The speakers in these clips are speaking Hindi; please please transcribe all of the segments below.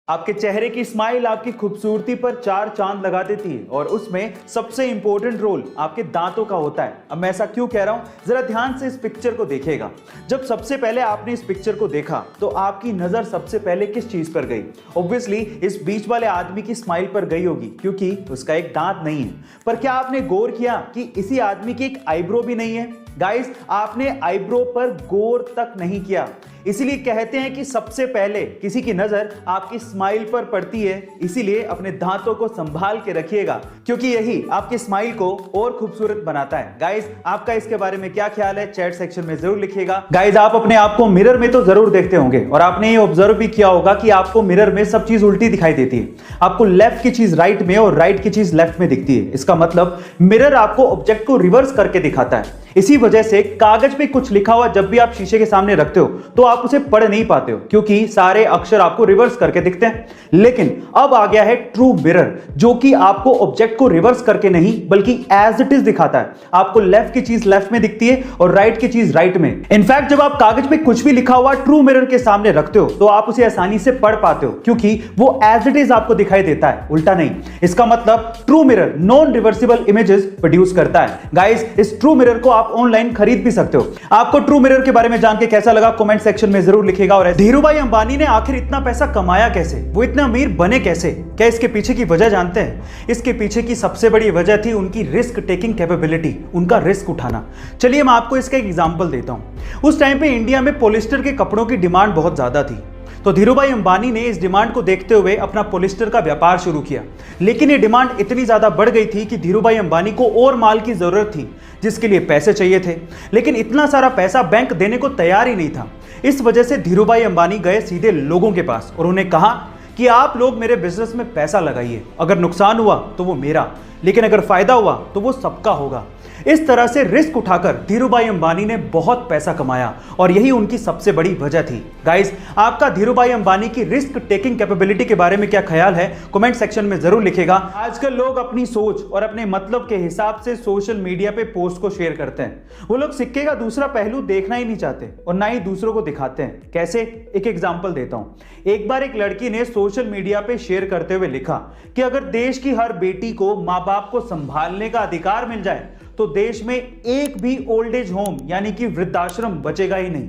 आपके चेहरे की स्माइल आपकी खूबसूरती पर चार चांद लगा देती है और उसमें सबसे इंपॉर्टेंट रोल आपके दांतों का होता है। अब मैं ऐसा क्यों कह रहा हूं, जरा ध्यान से इस पिक्चर को देखिएगा। जब सबसे पहले आपने इस पिक्चर को देखा तो आपकी नजर सबसे पहले किस चीज पर गई? ऑब्वियसली इस बीच वाले आदमी की स्माइल पर गई होगी, क्योंकि उसका एक दांत नहीं है। पर क्या आपने गौर किया कि इसी आदमी की एक आईब्रो भी नहीं है? गाइस, आपने आईब्रो पर गौर तक नहीं किया। इसीलिए कहते हैं कि सबसे पहले किसी की नजर आपकी स्माइल पर पड़ती है। इसीलिए अपने दांतों को संभाल के रखिएगा, क्योंकि यही आपकी स्माइल को और खूबसूरत बनाता है। गाइस, आपका इसके बारे में क्या ख्याल है चैट सेक्शन में जरूर लिखिएगा। गाइस, आप अपने आप को मिरर में तो जरूर देखते होंगे और आपने ये ऑब्जर्व भी किया होगा कि आपको मिरर में सब चीज उल्टी दिखाई देती है। आपको लेफ्ट की चीज राइट में और राइट की चीज लेफ्ट में दिखती है। इसका मतलब मिरर आपको ऑब्जेक्ट को रिवर्स करके दिखाता है। इसी वजह से कागज पे कुछ लिखा हुआ जब भी आप शीशे के सामने रखते हो तो आप उसे पढ़ नहीं पाते हो, क्योंकि सारे अक्षर आपको रिवर्स करके दिखते हैं। लेकिन अब आ गया है ट्रू मिरर, जो कि आपको ऑब्जेक्ट को रिवर्स करके नहीं बल्कि एज इट इज दिखाता है। आपको लेफ्ट की चीज लेफ्ट में दिखती है और राइट की चीज राइट में। इनफैक्ट जब आप कागज पे कुछ भी लिखा हुआ ट्रू मिरर के सामने रखते हो तो आप उसे आसानी से पढ़ पाते हो, क्योंकि वो एज इट इज आपको दिखाई देता है, उल्टा नहीं। इसका मतलब true mirror non reversible images produce करता है। गाइस, इस ट्रू मिरर को आप ऑनलाइन खरीद भी सकते हो। आपको ट्रू मिरर के बारे में जान के कैसा लगा कमेंट सेक्शन में जरूर लिखिएगा। और धीरूभाई अंबानी ने आखिर इतना पैसा कमाया कैसे? वो इतना अमीर बने कैसे? क्या इसके पीछे की वजह जानते हैं? इसके पीछे की सबसे बड़ी वजह थी उनकी रिस्क टेकिंग कैपेबिलिटी, उनका रिस्क उठाना। चलिए मैं आपको इसका एक एग्जांपल देता हूं। उस टाइम पे इंडिया में पॉलिस्टर के कपड़ों की डिमांड बहुत ज्यादा थी, तो धीरूभाई अंबानी ने इस डिमांड को देखते हुए अपना पॉलिस्टर का व्यापार शुरू किया। लेकिन ये डिमांड इतनी ज्यादा बढ़ गई थी कि धीरूभाई अंबानी को और माल की जरूरत थी, जिसके लिए पैसे चाहिए थे। लेकिन इतना सारा पैसा बैंक देने को तैयार ही नहीं था। इस वजह से धीरूभाई अंबानी गए सीधे लोगों के पास और उन्हें कहा कि आप लोग मेरे बिजनेस में पैसा लगाइए। अगर नुकसान हुआ तो वो मेरा, लेकिन अगर फायदा हुआ तो वो सबका होगा। इस तरह से रिस्क उठाकर धीरूभाई अंबानी ने बहुत पैसा कमाया और यही उनकी सबसे बड़ी वजह थी। गाइस, आपका धीरूभाई अंबानी की रिस्क टेकिंग कैपेबिलिटी के बारे में क्या ख्याल है कमेंट सेक्शन में जरूर लिखिएगा। आजकल लोग अपनी सोच और अपने मतलब के हिसाब से सोशल मीडिया पे पोस्ट को शेयर करते हैं। वो लोग सिक्के का दूसरा पहलू देखना ही नहीं चाहते और ना ही दूसरों को दिखाते हैं। कैसे? एक एग्जाम्पल देता हूं। एक बार एक लड़की ने सोशल मीडिया पे शेयर करते हुए लिखा कि अगर देश की हर बेटी को माँ बाप को संभालने का अधिकार मिल जाए तो देश में एक भी ओल्ड एज होम यानी कि वृद्धाश्रम बचेगा ही नहीं।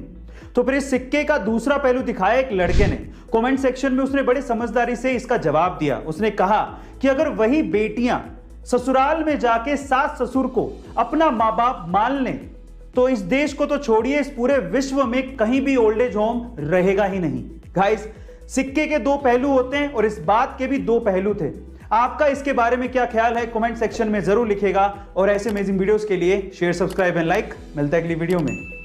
तो फिर इस सिक्के का दूसरा पहलू दिखाया एक लड़के ने। कमेंट सेक्शन में उसने बड़ी समझदारी से इसका जवाब दिया। उसने कहा कि अगर वही बेटियां ससुराल में जाके सास ससुर को अपना माँ बाप मान लें तो इस देश को तो छोड़िए, इस पूरे विश्व में कहीं भी ओल्ड एज होम रहेगा ही नहीं। गाइस, सिक्के के दो पहलू होते हैं और इस बात के भी दो पहलू थे। आपका इसके बारे में क्या ख्याल है कमेंट सेक्शन में जरूर लिखिएगा। और ऐसे अमेजिंग वीडियोस के लिए शेयर, सब्सक्राइब एंड लाइक। मिलता है अगली वीडियो में।